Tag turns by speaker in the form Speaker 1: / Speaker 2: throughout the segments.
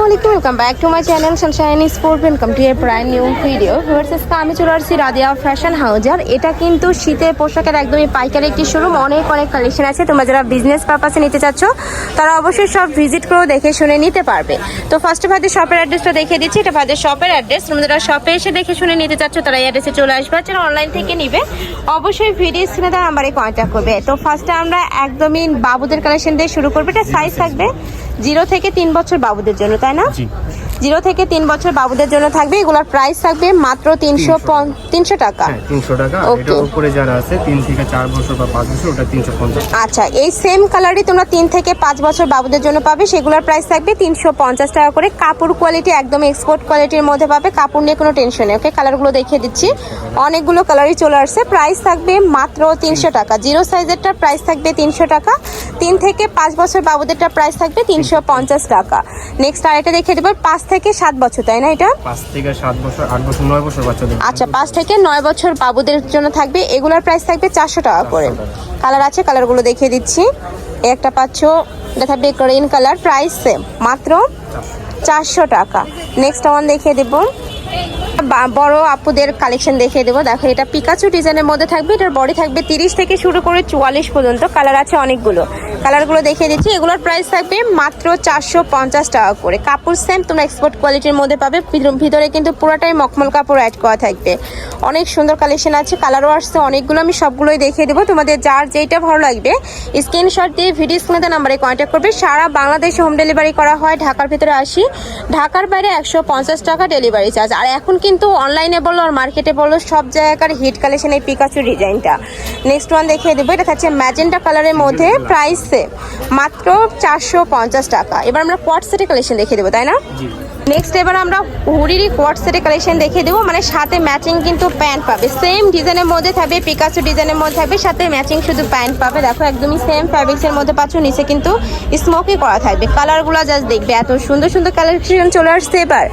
Speaker 1: আসসালামু welcome back to my channel Sunshine sport. Welcome to A brand new video. Viewers, আমি চলে আসছি Radia fashion house. আর এটা কিন্তু শীতের পোশাকের একদমই পাইকারি একটি শোরুম। অনেক কালেকশন আছে। তোমরা যারা বিজনেস পারপাসে নিতে চাচ্ছ তারা অবশ্যই সব ভিজিট করে দেখে শুনে নিতে পারবে। তো ফার্স্টে ভাইদের শপের অ্যাড্রেসটা দেখিয়ে দিচ্ছি। এটা ভাইদের শপের অ্যাড্রেস। তোমরা যারা শপে এসে দেখে শুনে নিতে চাচ্ছ তারা এই অ্যাড্রেসে চলে আসবে। যারা অনলাইন থেকে নিবে অবশ্যই ভিডিও স্ক্রিনে তার নাম্বারে কন্ট্যাক্ট করবে। তো ফার্স্টে আমরা একদমই বাবুদের কালেকশন দিয়ে শুরু করবো। এটা সাইজ থাকবে 0 থেকে 3 বছর বাবুদের জন্য, তাই না? 0 থেকে 3 বছর বাবুদের জন্য থাকবে। এগুলোর প্রাইস থাকবে মাত্র 300 টাকা।
Speaker 2: 300 টাকা। এটার উপরে যারা আছে 3 থেকে 4 বছর বা 5 বছর, ওটা 350।
Speaker 1: আচ্ছা, এই সেম কালারই তোমরা 3 থেকে 5 বছর বাবুদের জন্য পাবে। সেগুলোর প্রাইস থাকবে 350 টাকা করে। কাপড় কোয়ালিটি একদম এক্সপোর্ট কোয়ালিটির মধ্যে পাবে। কাপড় নিয়ে কোনো টেনশন নেই। ওকে, কালারগুলো দেখিয়ে দিচ্ছি। অনেকগুলো কালারই চলে আসছে। প্রাইস থাকবে মাত্র 300 টাকা। 0 সাইজেরটা প্রাইস থাকবে 300 টাকা। 3 থেকে 5 বছর বাবুদেরটা প্রাইস থাকবে 350 টাকা। নেক্সট আরেকটা দেখিয়ে দেবো 5 থেকে 7 বছর, তাই না? এটা
Speaker 2: 5 থেকে 7 বছর, 8 বছর, 9 বছর বাচ্চাদের।
Speaker 1: আচ্ছা, 5 থেকে 9 বছর বাবুদের জন্য থাকবে। এগুলোর প্রাইস থাকবে 400 টাকা করে। কালার আছে, কালারগুলো দেখিয়ে দিচ্ছি। একটা পাচ্ছ, এটা থাকবে গ্রিন কালার। প্রাইস সেম, মাত্র 400 টাকা। নেক্সট ওয়ান দেখিয়ে দেবো। বড় আপুদের কালেকশন দেখিয়ে দেবো। দেখো, এটা পিকাচু ডিজাইনের মধ্যে থাকবে। এটার বডি থাকবে 30 থেকে শুরু করে 44 পর্যন্ত। কালার আছে অনেকগুলো। কালারগুলো দেখিয়ে দিচ্ছি। এগুলোর প্রাইস থাকবে মাত্র 450 টাকা করে। কাপড় সেম, তোমরা এক্সপোর্ট কোয়ালিটির মধ্যে পাবে। ভিতরে কিন্তু পুরোটাই মখমল কাপড় অ্যাড করা থাকবে। অনেক সুন্দর কালেকশন আছে। কালারও আসছে অনেকগুলো। আমি সবগুলোই দেখিয়ে দেবো। তোমাদের যার যেইটা ভালো লাগবে স্ক্রিনশট দিয়ে ভিডিও স্ক্রিনে নাম্বারে কন্ট্যাক্ট করবে। সারা বাংলাদেশে হোম ডেলিভারি করা হয়। ঢাকার ভিতরে 80, ঢাকার বাইরে 150 টাকা ডেলিভারি চার্জ। আর এখন কিন্তু অনলাইনে বলো আর মার্কেটে বলো সব জায়গার হিট কালেকশন এই পিকাচু ডিজাইনটা। নেক্সট ওয়ান দেখিয়ে দেবো। এটা থাকছে ম্যাজেন্টা কালারের মধ্যে। প্রাইস মাত্র 450 টাকা। এবার আমরা কোয়ার্ট সেটের কালেকশন দেখিয়ে দেবো, তাই না? নেক্সট এবার আমরা হুডিরই কোয়ার্ট সেটের কালেকশন দেখিয়ে দেবো। মানে সাথে ম্যাচিং কিন্তু প্যান্ট পাবে। সেম ডিজাইনের মধ্যে থাকবে, পিকাচু ডিজাইনের মধ্যে থাকবে, সাথে ম্যাচিং শুধু প্যান্ট পাবে। দেখো, একদমই সেম ফ্যাব্রিক্সের মধ্যে পাচ্ছ। নিচে কিন্তু স্মোকি করা থাকবে। কালারগুলো জাস্ট দেখবে, এত সুন্দর সুন্দর কালেকশন চলে আসছে। এবার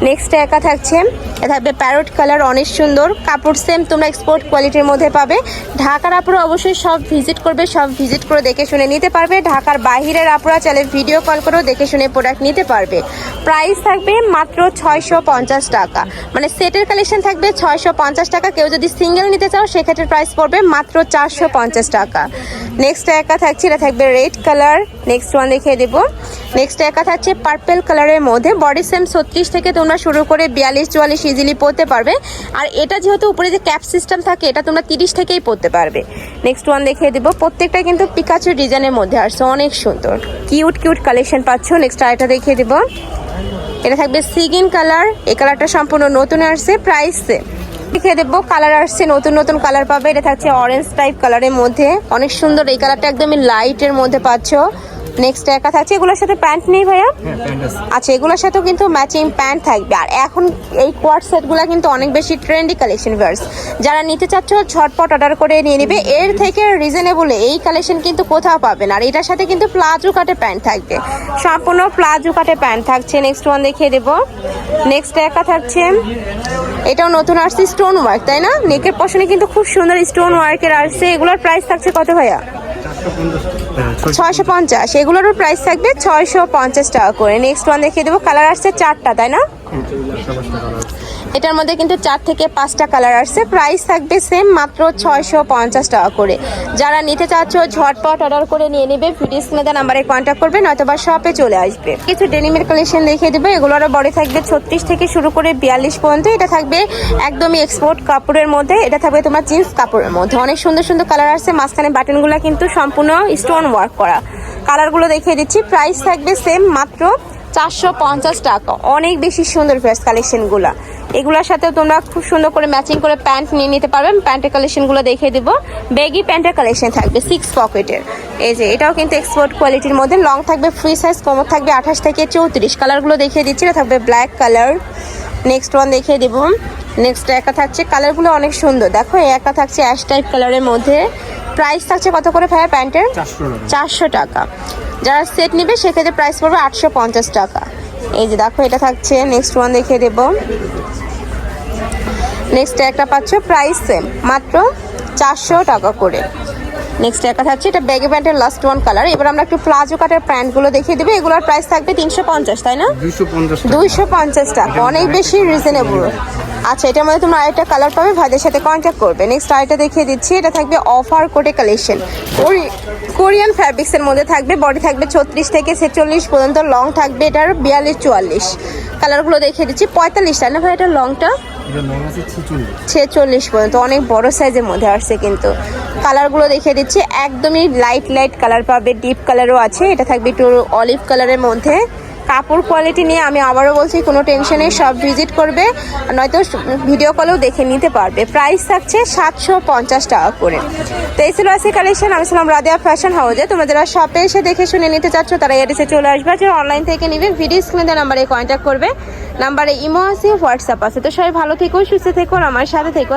Speaker 1: নেক্সট একা থাকছে, এটা থাকবে প্যারট কালার। অনেক সুন্দর কাপড়। সেম তোমরা এক্সপোর্ট কোয়ালিটির মধ্যে পাবে। ঢাকার আপুরা অবশ্যই সব ভিজিট করবে। সব ভিজিট করে দেখে শুনে নিতে পারবে। ঢাকার বাহিরের আপুরা চাইলে ভিডিও কল করেও দেখে শুনে প্রোডাক্ট নিতে পারবে। প্রাইস থাকবে মাত্র 650 টাকা। মানে সেটের কালেকশন থাকবে 650 টাকা। কেউ যদি সিঙ্গেল নিতে চাও সেক্ষেত্রে প্রাইস পড়বে মাত্র 450 টাকা। নেক্সট একা থাকছে, এটা থাকবে রেড কালার। নেক্সট ওয়ান দেখিয়ে দেবো। নেক্সট একা থাকছে পার্পল কালারের মধ্যে। বডি সেম 36 থেকে তোমরা শুরু করে 42-44 ইজিলি পরতে পারবে। আর এটা যেহেতু উপরে যে ক্যাপ সিস্টেম থাকে, এটা তোমরা 30 থেকেই পরতে পারবে। নেক্সট ওয়ান দেখিয়ে দেবো। প্রত্যেকটা কিন্তু পিকাচু ডিজাইনের মধ্যে আসছে। অনেক সুন্দর কিউট কিউট কালেকশন পাচ্ছ। নেক্সট আরেকটা দেখিয়ে দেবো। এটা থাকবে সিগিন কালার। এই কালারটা সম্পূর্ণ নতুন আসছে। প্রাইস দেখিয়ে দেবো। কালার আসছে, নতুন নতুন কালার পাবে। এটা থাকছে অরেঞ্জ টাইপ কালারের মধ্যে। অনেক সুন্দর। এই কালারটা একদমই লাইটের মধ্যে পাচ্ছ। নেক্সট একা থাকছে। এগুলোর সাথে প্যান্ট নেই ভাইয়া? আচ্ছা, এগুলোর সাথেও কিন্তু ম্যাচিং প্যান্ট থাকবে। আর এখন এই কোয়ার্ট সেটগুলো কিন্তু অনেক বেশি ট্রেন্ডি কালেকশন। ভিউয়ার্স, যারা নিতে চাচ্ছ ঝটপট অর্ডার করে নিয়ে নেবে। এর থেকে রিজনেবলে এই কালেকশন কিন্তু কোথাও পাবেন। আর এটার সাথে কিন্তু প্লাজো কাটে প্যান্ট থাকবে। সম্পূর্ণ প্লাজো কাটে প্যান্ট থাকছে। নেক্সট ওয়ান দেখিয়ে দেবো। নেক্সট একা থাকছে, এটাও নতুন আসছে স্টোন ওয়ার্ক, তাই না? নেকের পশনে কিন্তু খুব সুন্দর স্টোন ওয়ার্কের আসছে। এগুলোর প্রাইস থাকছে কত ভাইয়া? 650। এগুলোরও প্রাইস থাকবে 650 টাকা করে। নেক্সট ওয়ান দেখিয়ে দেবো। কালার আসছে 4টা, তাই না? এটার মধ্যে কিন্তু 4 থেকে 5টা কালার আসছে। প্রাইস থাকবে সেম, মাত্র 650 টাকা করে। যারা নিতে চাচ্ছ ঝটপট অর্ডার করে নিয়ে নেবে। ভিডিও স্ক্রিনে নাম্বারে কন্ট্যাক্ট করবে, নয়তোবা শপে চলে আসবে। কিছু ডেনিমের কালেকশন দেখিয়ে দেবো। এগুলোরও বডি থাকবে 36 থেকে শুরু করে 42 পর্যন্ত। এটা থাকবে একদমই এক্সপোর্ট কাপড়ের মধ্যে। এটা থাকবে তোমার জিন্স কাপড়ের মধ্যে। অনেক সুন্দর সুন্দর কালার আসছে। মাঝখানে বাটনগুলো কিন্তু সম্পূর্ণ স্টোন ওয়ার্ক করা। কালারগুলো দেখিয়ে দিচ্ছি। প্রাইস থাকবে সেম, মাত্র 450 টাকা। অনেক বেশি সুন্দর ফেয়ার্স কালেকশনগুলো। এগুলোর সাথেও তোমরা খুব সুন্দর করে ম্যাচিং করে প্যান্ট নিয়ে নিতে পারবে। প্যান্টের কালেকশনগুলো দেখিয়ে দেবো। বেগি প্যান্টের কালেকশন থাকবে 6 পকেটের। এই যে এটাও কিন্তু এক্সপোর্ট কোয়ালিটির মধ্যে। লং থাকবে ফ্রি সাইজ, কোমর থাকবে 28 থেকে 34। কালারগুলো দেখিয়ে দিচ্ছি। এটা থাকবে ব্ল্যাক কালার। নেক্সট ওয়ান দেখিয়ে দেবো। নেক্সট একা থাকছে। কালারগুলো অনেক সুন্দর। দেখো, একা থাকছে অ্যাশ টাইপ কালারের মধ্যে। প্রাইস থাকছে কত করে ভাইয়া প্যান্টের? 400 টাকা। যারা সেট নেবে সেক্ষেত্রে প্রাইস পড়বে 850 টাকা। এই যে দেখো, এটা থাকছে। নেক্সট ওয়ান দেখিয়ে দেবো। নেক্সট একটা পাচ্ছ, প্রাইস সেম, মাত্র 400 টাকা করে। নেক্সট একটা থাকছে এটা ব্যাগি প্যান্টের লাস্ট ওয়ান কালার। এবার আমরা একটু প্লাজো কাটের প্যান্টগুলো দেখিয়ে দেবো। এগুলোর প্রাইস থাকবে 350, তাই না? 250 টাকা, অনেক বেশি রিজনেবল। আচ্ছা, এটার মধ্যে তোমরা আরেকটা কালার পাবে, ভাইদের সাথে কন্ট্যাক্ট করবে। নেক্সট আরেকটা দেখিয়ে দিচ্ছি, এটা থাকবে অফার কোটে কালেকশন, কোরিয়ান ফ্যাব্রিক্সের মধ্যে থাকবে। বডি থাকবে 36 থেকে 46 পর্যন্ত, লং থাকবে এটার 42-44। কালারগুলো দেখিয়ে দিচ্ছি। 45, তাই না ভাই? এটা লংটা 46 পর্যন্ত, অনেক বড় সাইজের মধ্যে আসছে কিন্তু। কালারগুলো দেখিয়ে দিচ্ছি, একদমই লাইট লাইট কালার পাবে, ডিপ কালারও আছে। এটা থাকবে একটু অলিভ কালারের মধ্যে। কাপড় কোয়ালিটি নিয়ে আমি আবারও বলছি, কোনো টেনশনে, সব ভিজিট করবে, নয়তো ভিডিও কলেও দেখে নিতে পারবে। প্রাইস থাকছে 750 টাকা করে। তো এই ছিল আজকে কালেকশন। আমি ছিলাম রাদিয়া ফ্যাশন হাউসে। তোমরা যারা শপে এসে দেখে শুনে নিতে চাচ্ছ তারা এডিসে চলে আসবে, যারা অনলাইন থেকে নিবে ভিডিও স্ক্রিনে নাম্বারে কন্ট্যাক্ট করবে। নাম্বারে ইমো আছে, হোয়াটসঅ্যাপ আছে। তো সবাই ভালো থেকো, সুস্থ থেকো, আমার সাথে থেকো।